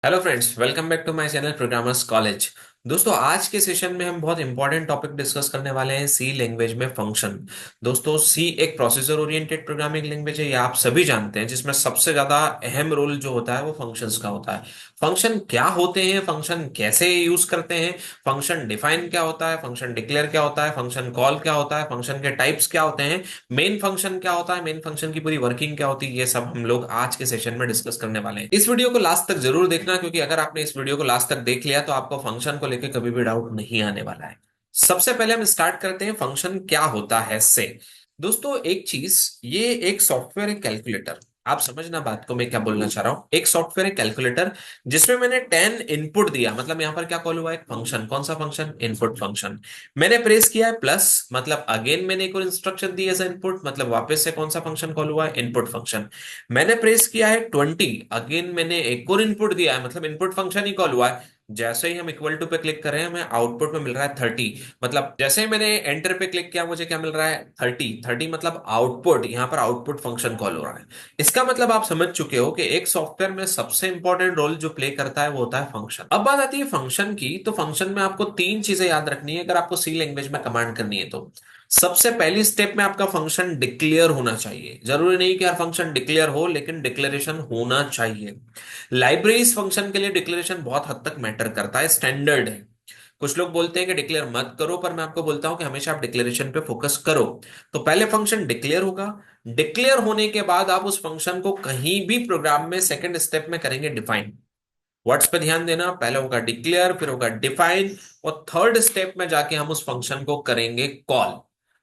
Hello friends, welcome back to my channel programmers college. दोस्तों, आज के सेशन में हम बहुत इंपॉर्टेंट टॉपिक डिस्कस करने वाले हैं, सी लैंग्वेज में फंक्शन। दोस्तों, सी एक प्रोसीजर ओरिएंटेड प्रोग्रामिंग लैंग्वेज है, ये आप सभी जानते हैं, जिसमें सबसे ज्यादा अहम रोल जो होता है वो फंक्शंस का होता है। फंक्शन क्या होते हैं, फंक्शन कैसे यूज करते हैं, फंक्शन डिफाइन क्या होता है, फंक्शन डिक्लेयर क्या होता है, फंक्शन कॉल क्या होता है, फंक्शन के टाइप्स क्या होते हैं, मेन फंक्शन क्या होता है, मेन फंक्शन की पूरी वर्किंग क्या होती है, ये सब हम लोग आज के सेशन में डिस्कस करने वाले हैं। इस वीडियो को लास्ट तक जरूर देखना, क्योंकि अगर आपने इस वीडियो को लास्ट तक देख लिया तो आपको फंक्शन को लेकर कभी भी डाउट नहीं आने वाला है। सबसे पहले हम स्टार्ट करते हैं फंक्शन क्या होता है से। दोस्तों, एक चीज, ये एक सॉफ्टवेयर है कैलकुलेटर। आप समझना बात को, मैं क्या बोलना चाह रहा हूं। एक सॉफ्टवेयर है कैलकुलेटर, जिसमें मैंने 10 इनपुट दिया, मतलब यहां पर क्या कॉल हुआ है, एक फंक्शन। कौन सा फंक्शन? Input function. मैंने प्रेस किया है प्लस, मतलब अगेन मैंने एक और इंस्ट्रक्शन दी एज इनपुट, मतलब वापस से कौन सा फंक्शन कॉल हुआ है, इनपुट फंक्शन। मैंने प्रेस किया है 20, अगेन मैंने एक और इनपुट दिया है, मतलब इनपुट फंक्शन ही कॉल हुआ है। जैसे ही हम इक्वल टू पे क्लिक कर रहे हैं, हमें आउटपुट में मिल रहा है 30। मतलब जैसे ही मैंने एंटर पे क्लिक किया, मुझे क्या मिल रहा है, 30। 30 मतलब आउटपुट, यहां पर आउटपुट फंक्शन कॉल हो रहा है। इसका मतलब आप समझ चुके हो कि एक सॉफ्टवेयर में सबसे इंपॉर्टेंट रोल जो प्ले करता है वो होता है फंक्शन। अब बात आती है फंक्शन की, तो फंक्शन में आपको तीन चीजें याद रखनी है अगर आपको सी लैंग्वेज में कमांड करनी है तो। सबसे पहली स्टेप में आपका फंक्शन डिक्लेयर होना चाहिए। जरूरी नहीं कि हर फंक्शन डिक्लेयर हो, लेकिन डिक्लेरेशन होना चाहिए। लाइब्रेरीज फंक्शन के लिए डिक्लेरेशन बहुत हद तक मैटर करता है, स्टैंडर्ड है। कुछ लोग बोलते हैं कि डिक्लेयर मत करो, पर मैं आपको बोलता हूं कि हमेशा आप डिक्लेरेशन पे फोकस करो। तो पहले फंक्शन डिक्लेयर होगा। डिक्लेयर होने के बाद आप उस फंक्शन को कहीं भी प्रोग्राम में सेकंड स्टेप में करेंगे डिफाइन। वर्ड्स पे ध्यान देना, पहले होगा डिक्लेयर, फिर होगा डिफाइन, और थर्ड स्टेप में जाके हम उस फंक्शन को करेंगे कॉल।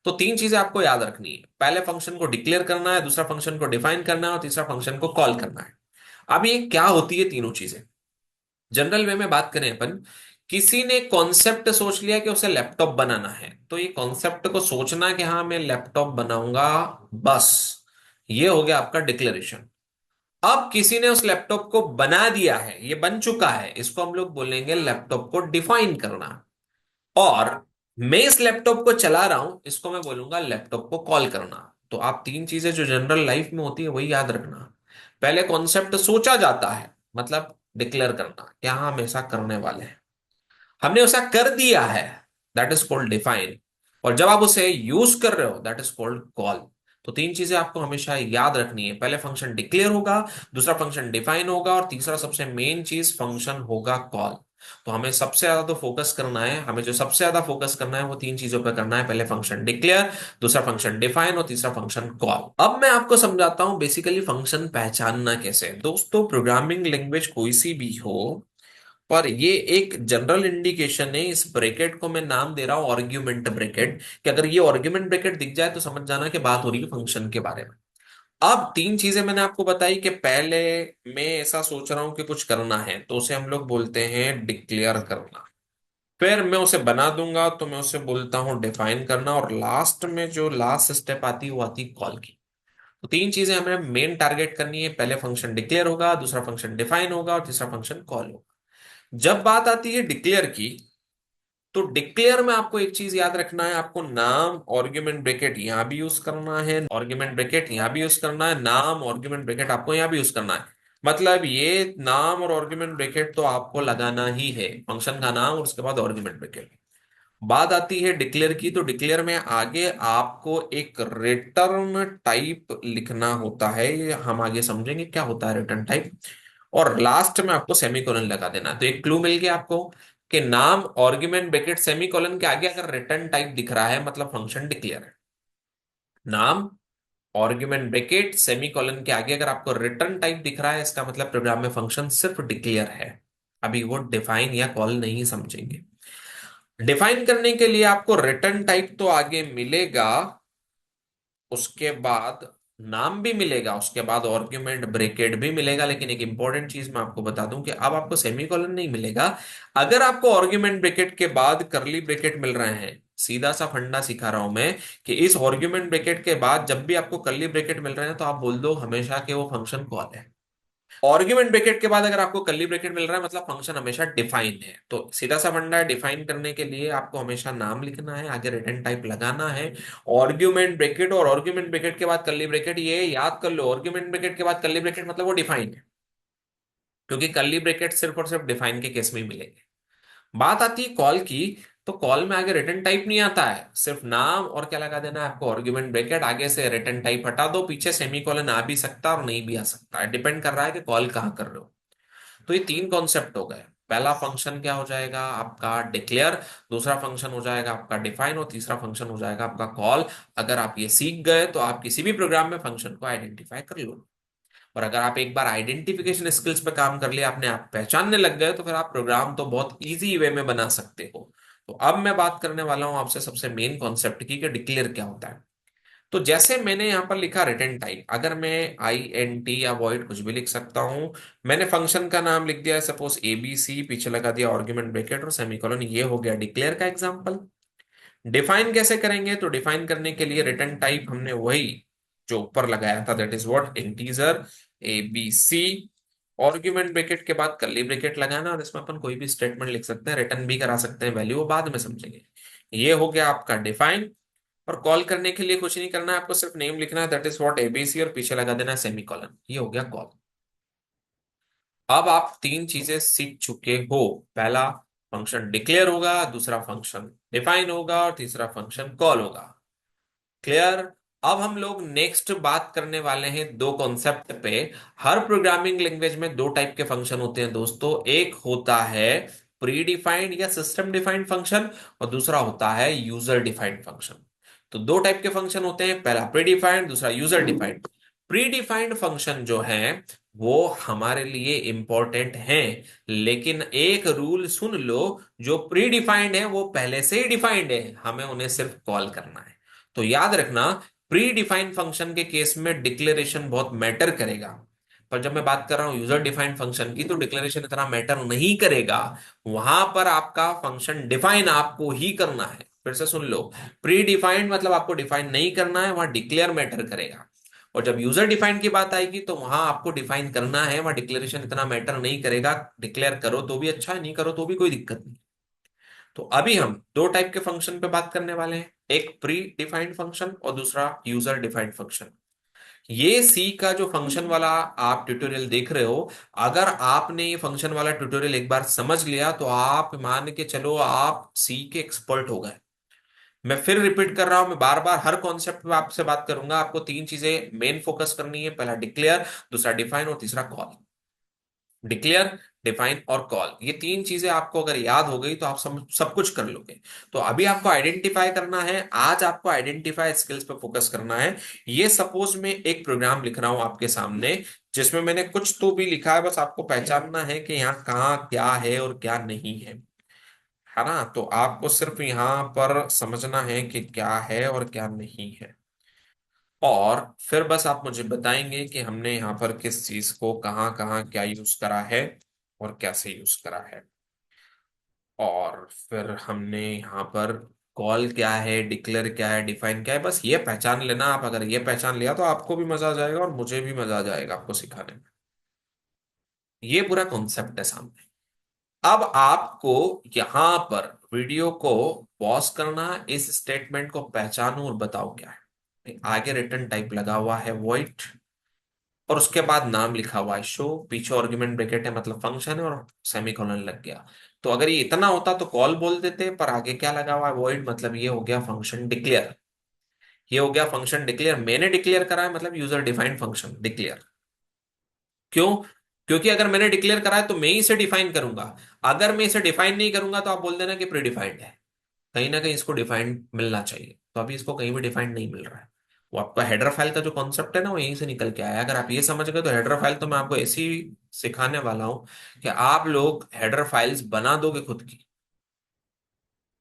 तो तीन चीजें आपको याद रखनी है, पहले फंक्शन को डिक्लेयर करना है, दूसरा फंक्शन को डिफाइन करना है, और तीसरा फंक्शन को कॉल करना है। अब ये क्या होती है तीनों चीजें? जनरल वे में बात करें अपन, किसी ने कॉन्सेप्ट सोच लिया कि उसे लैपटॉप बनाना है, तो ये कॉन्सेप्ट को सोचना कि हाँ मैं लैपटॉप बनाऊंगा, बस ये हो गया आपका डिक्लेरेशन। अब किसी ने उस लैपटॉप को बना दिया है, ये बन चुका है, इसको हम लोग बोलेंगे लैपटॉप को डिफाइन करना। और मैं इस लैपटॉप को चला रहा हूं, इसको मैं बोलूंगा लैपटॉप को कॉल करना। तो आप तीन चीजें जो जनरल लाइफ में होती है वही याद रखना। पहले कॉन्सेप्ट सोचा जाता है, मतलब डिक्लेयर करना, क्या हम ऐसा करने वाले हैं, हमने ऐसा कर दिया है, दैट इज कॉल्ड डिफाइन। और जब आप उसे यूज कर रहे हो, दैट इज कॉल्ड कॉल। तो तीन चीजें आपको हमेशा याद रखनी है, पहले फंक्शन डिक्लेयर होगा, दूसरा फंक्शन डिफाइन होगा, और तीसरा सबसे मेन चीज फंक्शन होगा कॉल। तो हमें सबसे ज्यादा तो फोकस करना है, हमें जो सबसे ज्यादा फोकस करना है वो तीन चीजों पर करना है, पहले फंक्शन डिक्लेयर, दूसरा फंक्शन डिफाइन, और तीसरा फंक्शन कॉल। अब मैं आपको समझाता हूं बेसिकली फंक्शन पहचानना कैसे। दोस्तों, प्रोग्रामिंग लैंग्वेज कोई सी भी हो, पर ये एक जनरल इंडिकेशन है। इस ब्रैकेट को मैं नाम दे रहा हूं आर्ग्यूमेंट ब्रैकेट, कि अगर ये आर्ग्यूमेंट ब्रैकेट दिख जाए तो समझ जाना कि बात हो रही है फंक्शन के बारे में। अब तीन चीजें मैंने आपको बताई कि पहले मैं ऐसा सोच रहा हूं कि कुछ करना है, तो उसे हम लोग बोलते हैं डिक्लेयर करना। फिर मैं उसे बना दूंगा तो मैं उसे बोलता हूं डिफाइन करना, और लास्ट में जो लास्ट स्टेप आती है वो आती है कॉल की। तो तीन चीजें हमें मेन टारगेट करनी है, पहले फंक्शन डिक्लेयर होगा, दूसरा फंक्शन डिफाइन होगा, और तीसरा फंक्शन कॉल होगा। जब बात आती है डिक्लेयर की, तो डिक्लेयर में आपको एक चीज याद रखना है, आपको नाम आर्ग्यूमेंट ब्रैकेट यहां भी यूज करना है, आर्ग्यूमेंट ब्रैकेट यहां भी यूज करना है, नाम आर्ग्यूमेंट ब्रैकेट आपको यहां भी यूज करना है। मतलब ये नाम और आर्ग्यूमेंट ब्रैकेट तो आपको लगाना ही है, फंक्शन का नाम और उसके बाद आर्ग्यूमेंट ब्रैकेट। बात आती है डिक्लेयर की, तो डिक्लेयर में आगे आपको एक रिटर्न टाइप लिखना होता है, ये हम आगे समझेंगे क्या होता है रिटर्न टाइप। और लास्ट में आपको सेमीकोलन लगा देना। तो एक क्लू मिल गया आपको कि नाम आर्ग्यूमेंट ब्रैकेट सेमीकोलन के आगे अगर रिटर्न टाइप दिख रहा है, मतलब फंक्शन डिक्लेयर है। नाम आर्ग्यूमेंट ब्रैकेट सेमीकोलन के आगे अगर आपको रिटर्न टाइप दिख रहा है, इसका मतलब प्रोग्राम में फंक्शन सिर्फ डिक्लेयर है। अभी वो डिफाइन या कॉल नहीं समझेंगे। डिफाइन करने के लिए आपको रिटर्न टाइप तो आगे मिलेगा, उसके बाद नाम भी मिलेगा, उसके बाद आर्ग्यूमेंट ब्रैकेट भी मिलेगा, लेकिन एक इंपॉर्टेंट चीज मैं आपको बता दूं कि अब आपको सेमीकोलन नहीं मिलेगा। अगर आपको आर्ग्यूमेंट ब्रैकेट के बाद करली ब्रैकेट मिल रहे हैं, सीधा सा फंडा सिखा रहा हूं मैं, कि इस आर्ग्यूमेंट ब्रैकेट के बाद जब भी आपको करली ब्रैकेट मिल रहे हैं तो आप बोल दो हमेशा कि वो फंक्शन कॉल है। आर्ग्यूमेंट ब्रैकेट के बाद अगर आपको कर्ली ब्रैकेट मिल रहा है, मतलब फंक्शन हमेशा डिफाइन है। तो सीधा सा फंडा है, डिफाइन करने के लिए आपको हमेशा नाम लिखना है, आगे रिटर्न टाइप लगाना है, आर्ग्यूमेंट ब्रैकेट, और आर्ग्यूमेंट ब्रैकेट के बाद कर्ली ब्रैकेट। ये याद कर लो, आर्ग्यूमेंट ब्रैकेट के बाद कर्ली ब्रैकेट मतलब वो डिफाइन है। क्योंकि कर्ली ब्रेकेट सिर्फ और सिर्फ डिफाइन के केस में ही मिलेंगे। बात आती है कॉल की, तो कॉल में आगे रिटर्न टाइप नहीं आता है, सिर्फ नाम और क्या लगा देना है आपको, आर्गुमेंट ब्रैकेट, आगे से रिटर्न टाइप हटा दो, पीछे सेमीकोलन आ भी सकता है और नहीं भी आ सकता है, डिपेंड कर रहा है कि कॉल कहाँ कर रहे हो। तो ये तीन कॉन्सेप्ट हो गए। पहला फंक्शन क्या हो जाएगा आपका डिक्लेयर, दूसरा फंक्शन हो जाएगा आपका डिफाइन, और तीसरा फंक्शन हो जाएगा आपका कॉल। अगर आप ये सीख गए तो आप किसी भी प्रोग्राम में फंक्शन को आइडेंटिफाई कर लो। और अगर आप एक बार आइडेंटिफिकेशन स्किल्स पे काम कर लिया, आपने आप पहचानने लग गए, तो फिर आप प्रोग्राम तो बहुत इजी वे में बना सकते हो। तो अब मैं बात करने वाला हूं आपसे सबसे मेन कॉन्सेप्ट की, कि डिक्लेयर क्या होता है। तो जैसे मैंने यहां पर लिखा रिटर्न टाइप, अगर मैं आई एन टी या वॉइड कुछ भी लिख सकता हूं। मैंने फंक्शन का नाम लिख दिया सपोज एबीसी, पीछे लगा दिया आर्गुमेंट ब्रैकेट और सेमीकोलन, ये हो गया डिक्लेयर का एग्जांपल। डिफाइन कैसे करेंगे, तो डिफाइन करने के लिए रिटर्न टाइप हमने वही जो ऊपर लगाया था, that is what, integer ABC, argument bracket के बाद कर्ली ब्रैकेट लगाना, और इसमें अपन कोई भी स्टेटमेंट लिख सकते हैं, रिटर्न भी करा सकते हैं वैल्यू, वो बाद में समझेंगे। ये हो गया आपका डिफाइन। और कॉल करने के लिए कुछ नहीं करना है, आपको सिर्फ नेम लिखना है, दैट इज व्हाट एबीसी, और पीछे लगा देना है सेमीकोलन, ये हो गया कॉल। अब आप तीन चीजें सीख चुके हो। पहला फंक्शन डिक्लेयर होगा, दूसरा फंक्शन डिफाइन होगा, और तीसरा फंक्शन कॉल होगा। क्लियर। अब हम लोग नेक्स्ट बात करने वाले हैं दो कॉन्सेप्ट पे। हर प्रोग्रामिंग लैंग्वेज में दो टाइप के फंक्शन होते हैं दोस्तों, एक होता है प्री डिफाइंड या सिस्टम डिफाइंड फंक्शन, और दूसरा होता है यूजर डिफाइंड फंक्शन। तो दो टाइप के फंक्शन होते हैं, पहला प्री डिफाइंड, दूसरा user defined. Pre defined function जो है वो हमारे लिए इंपॉर्टेंट हैं, लेकिन एक रूल सुन लो, जो प्री डिफाइंड है वो पहले से ही डिफाइंड है, हमें उन्हें सिर्फ कॉल करना है। तो याद रखना, प्री डिफाइंड फंक्शन के केस में डिक्लेरेशन बहुत मैटर करेगा। पर जब मैं बात कर रहा हूं यूजर डिफाइंड फंक्शन की, तो डिक्लेरेशन इतना मैटर नहीं करेगा। वहां पर आपका फंक्शन डिफाइन आपको ही करना है। फिर से सुन लो, प्री डिफाइंड मतलब आपको डिफाइन नहीं करना है, वहां डिक्लेयर मैटर करेगा। और जब यूजर डिफाइंड की बात आएगी, तो वहां आपको डिफाइन करना है, वहां डिक्लेरेशन इतना मैटर नहीं करेगा। डिक्लेयर करो तो भी अच्छा है, नहीं करो तो भी कोई दिक्कत नहीं। तो अभी हम दो टाइप के फंक्शन पे बात करने वाले हैं, एक प्री डिफाइंड फंक्शन और दूसरा यूजर डिफाइंड फंक्शन। ये सी का जो फंक्शन वाला आप ट्यूटोरियल देख रहे हो, अगर आपने ये फंक्शन वाला ट्यूटोरियल एक बार समझ लिया, तो आप मान के चलो आप सी के एक्सपर्ट हो गए। मैं फिर रिपीट कर रहा हूं, मैं बार बार हर कॉन्सेप्ट में आपसे बात करूंगा, आपको तीन चीजें मेन फोकस करनी है, पहला डिक्लेयर, दूसरा डिफाइन और तीसरा कॉल। डिक्लेयर, डिफाइन और कॉल, ये तीन चीजें आपको अगर याद हो गई तो आप सब कुछ कर लोगे। तो अभी आपको आइडेंटिफाई करना है, आज आपको आइडेंटिफाई स्किल्स पे फोकस करना है। ये सपोज मैं एक प्रोग्राम लिख रहा हूं आपके सामने, जिसमें मैंने कुछ तो भी लिखा है, बस आपको पहचानना है कि यहाँ कहाँ क्या है और क्या नहीं है ना। तो आपको सिर्फ यहाँ पर समझना है कि क्या है और क्या नहीं है, और फिर बस आप मुझे बताएंगे कि हमने यहाँ पर किस चीज को कहाँ कहाँ क्या यूज करा है और कैसे यूज करा है। और फिर हमने यहाँ पर कॉल क्या है, डिक्लेयर क्या है, डिफाइन क्या है, बस ये पहचान लेना। आप अगर ये पहचान लिया तो आपको भी मजा आ जाएगा और मुझे भी मजा आ जाएगा आपको सिखाने में। ये पूरा कॉन्सेप्ट है सामने। अब आपको यहाँ पर वीडियो को पॉज करना, इस स्टेटमेंट को पहचानो और बताओ क्या है। आगे रिटर्न टाइप लगा हुआ है वॉइड, और उसके बाद नाम लिखा हुआ है शो, पीछे आर्गुमेंट ब्रैकेट है मतलब फंक्शन है, और सेमीकोलन लग गया। तो अगर ये इतना होता तो कॉल बोल देते, पर आगे क्या लगा हुआ है वॉइड, मतलब ये हो गया फंक्शन डिक्लेयर। ये हो गया फंक्शन डिक्लेयर, मैंने डिक्लेयर करा है, मतलब यूजर डिफाइंड फंक्शन डिक्लेयर। क्यों? क्योंकि अगर मैंने डिक्लेयर करा है तो मैं ही इसे डिफाइन करूंगा। अगर मैं इसे डिफाइन नहीं करूंगा तो आप बोल देना कि प्री डिफाइंड है। कहीं ना कहीं इसको डिफाइंड मिलना चाहिए, तो अभी इसको कहीं भी डिफाइंड नहीं मिल रहा है। वो आपका हेडर फाइल का जो कॉन्सेप्ट है ना, वो यहीं से निकल के आया है। अगर आप ये समझ गए तो हेडर फाइल तो मैं आपको ऐसी सिखाने वाला हूं कि आप लोग हेडर फाइल्स बना दोगे खुद की।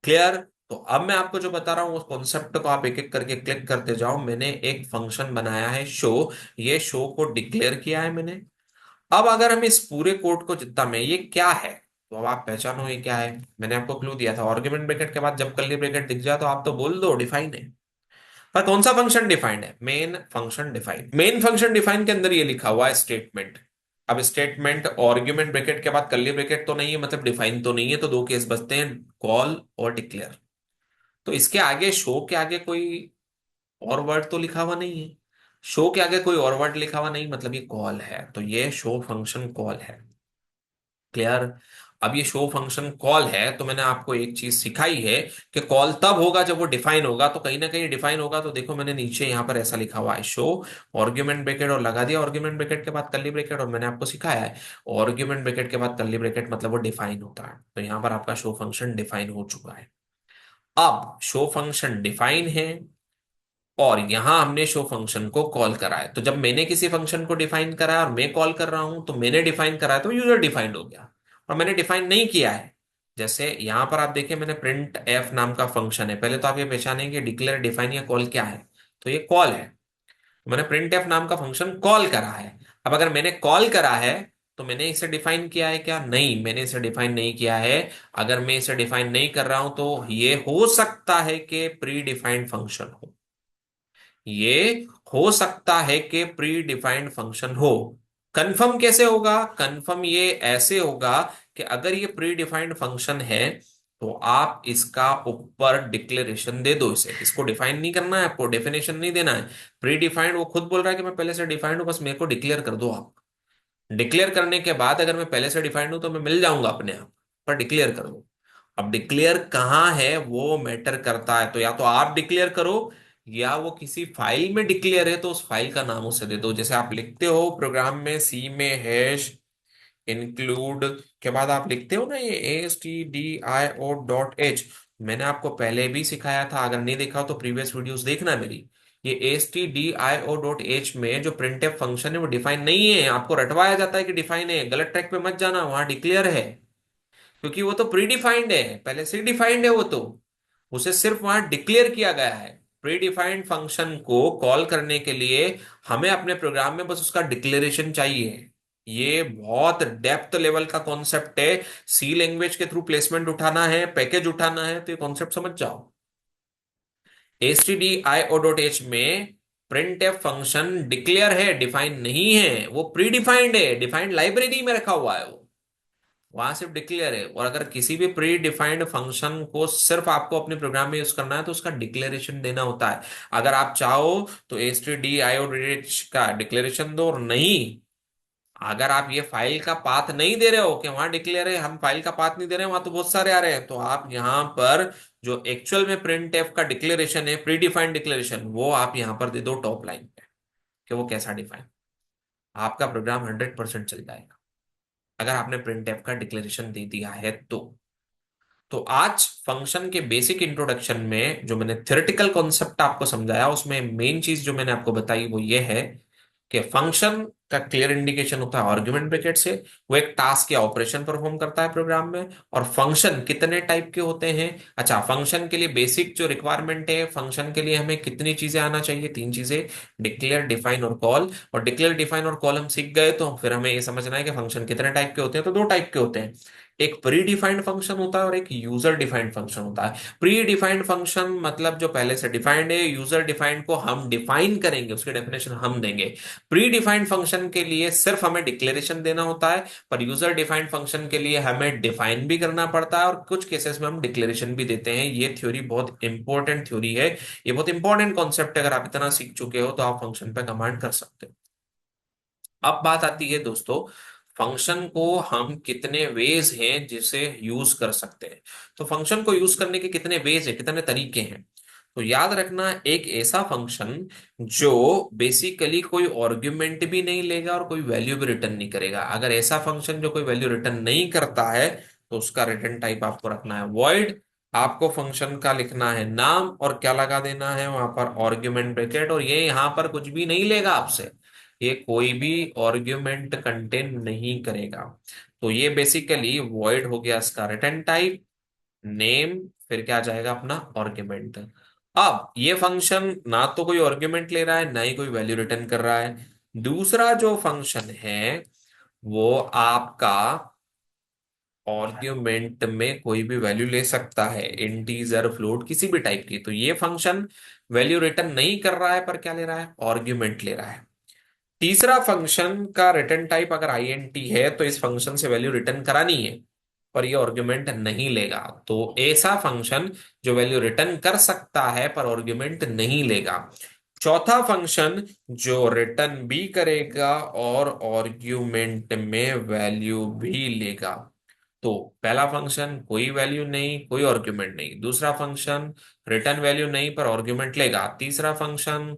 क्लियर। तो अब मैं आपको जो बता रहा हूँ उस कॉन्सेप्ट को आप एक एक करके क्लिक करते जाओ। मैंने एक फंक्शन बनाया है शो, ये शो को डिक्लेयर किया है मैंने। अब अगर हम इस पूरे कोड को जितना में ये क्या है, तो अब आप पहचानो ये क्या है। मैंने आपको क्लू दिया था, आर्गुमेंट ब्रैकेट के बाद जब कर्ली ब्रैकेट दिख जाए तो आप तो बोल दो डिफाइन है। पर कौन सा फंक्शन डिफाइंड है? Main function defined. Main function define के अंदर ये लिखा हुआ है स्टेटमेंट। अब स्टेटमेंट आर्गुमेंट ब्रैकेट के बाद कर्ली ब्रैकेट तो नहीं है, मतलब डिफाइन तो नहीं है, तो दो केस बचते हैं, कॉल और डिक्लेयर। तो इसके आगे शो के आगे कोई और वर्ड तो लिखा हुआ नहीं है। शो के आगे कोई और वर्ड लिखा हुआ नहीं, मतलब ये कॉल है, तो ये शो फंक्शन कॉल है। क्लियर। अब ये शो फंक्शन कॉल है, तो मैंने आपको एक चीज सिखाई है कि कॉल तब होगा जब वो डिफाइन होगा, तो कहीं ना कहीं डिफाइन होगा। तो देखो मैंने नीचे यहाँ पर ऐसा लिखा हुआ है शो आर्ग्यूमेंट ब्रैकेट और लगा दिया आर्ग्यूमेंट ब्रैकेट के बाद कर्ली ब्रैकेट, और मैंने आपको सिखाया है आर्ग्यूमेंट ब्रैकेट के बाद कर्ली ब्रैकेट मतलब वो डिफाइन होता है। तो यहाँ पर आपका शो फंक्शन डिफाइन हो चुका है। अब शो फंक्शन डिफाइन है और यहां हमने शो फंक्शन को कॉल करा है। तो जब मैंने किसी फंक्शन को डिफाइन करा है और मैं कॉल कर रहा हूं, तो मैंने डिफाइन करा है तो यूजर डिफाइंड हो गया। और मैंने डिफाइन नहीं किया है, जैसे यहां पर आप देखिए मैंने प्रिंट एफ नाम का फंक्शन है। पहले तो आप ये पहचानेंगे डिक्लेयर डिफाइन या कॉल क्या है। तो ये कॉल है, मैंने प्रिंट एफ नाम का फंक्शन कॉल करा है। अब अगर मैंने कॉल करा है तो मैंने इसे डिफाइन किया है क्या? नहीं, मैंने इसे डिफाइन नहीं किया है। अगर मैं इसे डिफाइन नहीं कर रहा हूं तो ये हो सकता है कि प्री डिफाइंड फंक्शन हो। ये हो सकता है कि प्री डिफाइंड फंक्शन हो। कंफर्म कैसे होगा? कंफर्म ये ऐसे होगा कि अगर ये प्री डिफाइंड फंक्शन है तो आप इसका ऊपर डिक्लेरेशन दे दो। इसे इसको डिफाइन नहीं करना है, आपको डेफिनेशन नहीं देना है। प्री डिफाइंड वो खुद बोल रहा है कि मैं पहले से डिफाइंड हूं, बस मेरे को डिक्लेयर कर दो आप। डिक्लेयर करने के बाद अगर मैं पहले से डिफाइंड हूं तो मैं मिल जाऊंगा अपने आप, पर डिक्लेयर कर दो। अब डिक्लेयर कहाँ है वो मैटर करता है। तो या तो आप डिक्लेयर करो या वो किसी फाइल में डिक्लेयर है तो उस फाइल का नाम उसे दे दो। जैसे आप लिखते हो प्रोग्राम में सी में हैश इंक्लूड के बाद आप लिखते हो ना ये stdio.h। मैंने आपको पहले भी सिखाया था, अगर नहीं देखा हो तो प्रीवियस वीडियोस देखना मेरी। ये stdio.h में जो printf फंक्शन है वो डिफाइन नहीं है। आपको रटवाया जाता है कि डिफाइन है, गलत ट्रैक पे मत जाना, वहां डिक्लेयर है। क्योंकि वो तो प्री डिफाइंड है, पहले से डिफाइंड है वो तो, उसे सिर्फ वहां डिक्लेयर किया गया है। प्री डिफाइंड फंक्शन को कॉल करने के लिए हमें अपने प्रोग्राम में बस उसका डिक्लेरेशन चाहिए। ये बहुत डेप्थ लेवल का कॉन्सेप्ट है। सी लैंग्वेज के थ्रू प्लेसमेंट उठाना है, पैकेज उठाना है, तो ये कॉन्सेप्ट समझ जाओ। stdio.h में प्रिंट एफ फंक्शन डिक्लेयर है, डिफाइन नहीं है। वो प्री डिफाइंड है, डिफाइंड लाइब्रेरी में रखा हुआ है वो, वहां सिर्फ डिक्लेयर है। और अगर किसी भी प्री डिफाइंड फंक्शन को सिर्फ आपको अपने प्रोग्राम में यूज करना है तो उसका डिक्लेरेशन देना होता है। अगर आप चाहो तो stdio.h का डिक्लेरेशन दो, और नहीं, अगर आप ये फाइल का पाथ नहीं दे रहे हो कि वहां डिक्लेयर है, हम फाइल का पाथ नहीं दे रहे हैं, वहां तो बहुत सारे आ रहे हैं, तो आप यहां पर जो एक्चुअल में प्रिंट एफ का डिक्लेरेशन है, प्री डिफाइंड डिक्लेरेशन, वो आप यहां पर दे दो टॉप लाइन पे कि वो कैसा डिफाइन। आपका प्रोग्राम 100% चल जाएगा अगर आपने प्रिंट एफ का डिक्लेरेशन दे दिया है तो। तो आज फंक्शन के बेसिक इंट्रोडक्शन में जो मैंने थ्योरेटिकल कॉन्सेप्ट आपको समझाया, उसमें मेन चीज जो मैंने आपको बताई वो ये है कि फंक्शन का क्लियर इंडिकेशन होता है आर्गुमेंट ब्रैकेट से। वो एक टास्क या ऑपरेशन परफॉर्म करता है प्रोग्राम में। और फंक्शन कितने टाइप के होते हैं? अच्छा, फंक्शन के लिए बेसिक जो रिक्वायरमेंट है, फंक्शन के लिए हमें कितनी चीजें आना चाहिए? तीन चीजें, डिक्लेयर डिफाइन और कॉल। और डिक्लेयर डिफाइन और कॉल हम सीख गए तो फिर हमें ये समझना है कि फंक्शन कितने टाइप के होते हैं। तो दो टाइप के होते हैं, एक प्री डिफाइंड फंक्शन होता है और एक यूजर डिफाइंड फंक्शन होता है। प्री डिफाइंड फंक्शन मतलब जो पहले से डिफाइंड है, यूजर डिफाइंड को हम डिफाइन करेंगे, उसके डेफिनेशन हम देंगे। प्री डिफाइंड फंक्शन के लिए सिर्फ हमें डिक्लेरेशन देना होता है, पर यूजर डिफाइंड फंक्शन के लिए हमें डिफाइन भी करना पड़ता है, और कुछ केसेस में हम डिक्लेरेशन भी देते हैं। ये थ्योरी बहुत इंपॉर्टेंट थ्योरी है, ये बहुत इंपॉर्टेंट कॉन्सेप्ट है। अगर आप इतना सीख चुके हो तो आप फंक्शन पे कमांड कर सकते हो। अब बात आती है दोस्तों, फंक्शन को हम कितने वेज हैं जिसे यूज कर सकते हैं। तो फंक्शन को यूज करने के कितने वेज हैं, कितने तरीके हैं? तो याद रखना, एक ऐसा फंक्शन जो बेसिकली कोई आर्ग्यूमेंट भी नहीं लेगा और कोई वैल्यू भी रिटर्न नहीं करेगा। अगर ऐसा फंक्शन जो कोई वैल्यू रिटर्न नहीं करता है तो उसका रिटर्न टाइप आपको रखना है वॉइड। आपको फंक्शन का लिखना है नाम, और क्या लगा देना है वहां पर? Argument bracket. और ये यहां पर कुछ भी नहीं लेगा आपसे, ये कोई भी आर्ग्यूमेंट कंटेन नहीं करेगा। तो ये बेसिकली वॉइड हो गया इसका रिटर्न टाइप, नेम, फिर क्या आ जाएगा अपना आर्ग्यूमेंट। अब ये फंक्शन ना तो कोई आर्ग्यूमेंट ले रहा है ना ही कोई वैल्यू रिटर्न कर रहा है। दूसरा जो फंक्शन है वो आपका आर्ग्यूमेंट में कोई भी वैल्यू ले सकता है, इंटीजर फ्लोट किसी भी टाइप की। तो ये फंक्शन वैल्यू रिटर्न नहीं कर रहा है, पर क्या ले रहा है? आर्ग्यूमेंट ले रहा है। तीसरा फंक्शन का रिटर्न टाइप अगर आईएनटी है तो इस फंक्शन से वैल्यू रिटर्न करानी है, पर ये आर्ग्यूमेंट नहीं लेगा। तो ऐसा फंक्शन जो वैल्यू रिटर्न कर सकता है पर आर्ग्यूमेंट नहीं लेगा। चौथा फंक्शन जो रिटर्न भी करेगा और आर्ग्यूमेंट में वैल्यू भी लेगा। तो पहला फंक्शन कोई वैल्यू नहीं, कोई आर्ग्यूमेंट नहीं। दूसरा फंक्शन रिटर्न वैल्यू नहीं पर आर्ग्यूमेंट लेगा। तीसरा फंक्शन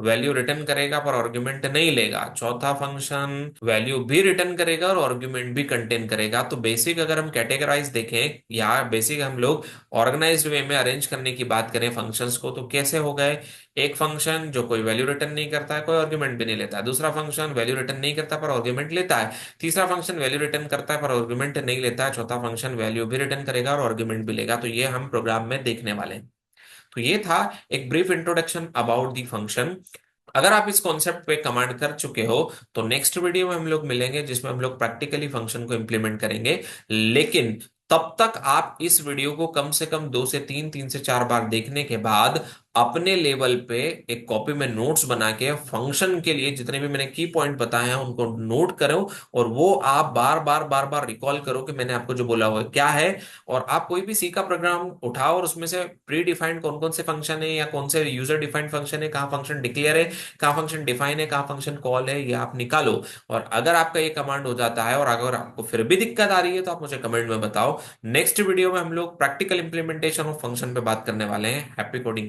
वैल्यू रिटर्न करेगा पर आर्ग्यूमेंट नहीं लेगा। चौथा फंक्शन वैल्यू भी रिटर्न करेगा और आर्ग्यूमेंट भी कंटेन करेगा। तो बेसिक अगर हम कैटेगराइज देखें या बेसिक हम लोग ऑर्गेनाइज्ड वे में अरेंज करने की बात करें फंक्शंस को, तो कैसे हो गए? एक फंक्शन जो कोई वैल्यू रिटर्न नहीं करता है, कोई आर्ग्यूमेंट भी नहीं लेता है। दूसरा फंक्शन वैल्यू रिटर्न नहीं करता पर आर्ग्यूमेंट लेता है। तीसरा फंक्शन वैल्यू रिटर्न करता है पर आर्ग्यूमेंट नहीं लेता है। चौथा फंक्शन वैल्यू भी रिटर्न करेगा और आर्ग्यूमेंट भी लेगा। तो ये हम प्रोग्राम में देखने वाले हैं। तो ये था एक brief introduction about the function. अगर आप इस कॉन्सेप्ट पे कमांड कर चुके हो तो नेक्स्ट वीडियो में हम लोग मिलेंगे जिसमें हम लोग प्रैक्टिकली फंक्शन को इंप्लीमेंट करेंगे। लेकिन तब तक आप इस वीडियो को कम से कम 2 से 3, 3 से 4 बार देखने के बाद अपने लेवल पे एक कॉपी में नोट्स बना के फंक्शन के लिए जितने भी मैंने की पॉइंट बताए हैं उनको नोट करो। और वो आप बार बार रिकॉल करो कि मैंने आपको जो बोला हुआ है क्या है। और आप कोई भी सी का प्रोग्राम उठाओ और उसमें से प्री डिफाइंड कौन कौन से फंक्शन है या कौन से यूजर डिफाइंड फंक्शन है, कहाँ फंक्शन डिक्लेयर है, कहाँ फंक्शन डिफाइन है, कहाँ फंक्शन कॉल है, ये आप निकालो। और अगर आपका ये कमांड हो जाता है और अगर आपको फिर भी दिक्कत आ रही है तो आप मुझे कमेंट में बताओ। नेक्स्ट वीडियो में हम लोग प्रैक्टिकल इंप्लीमेंटेशन ऑफ फंक्शन पे बात करने वाले हैं। Happy coding.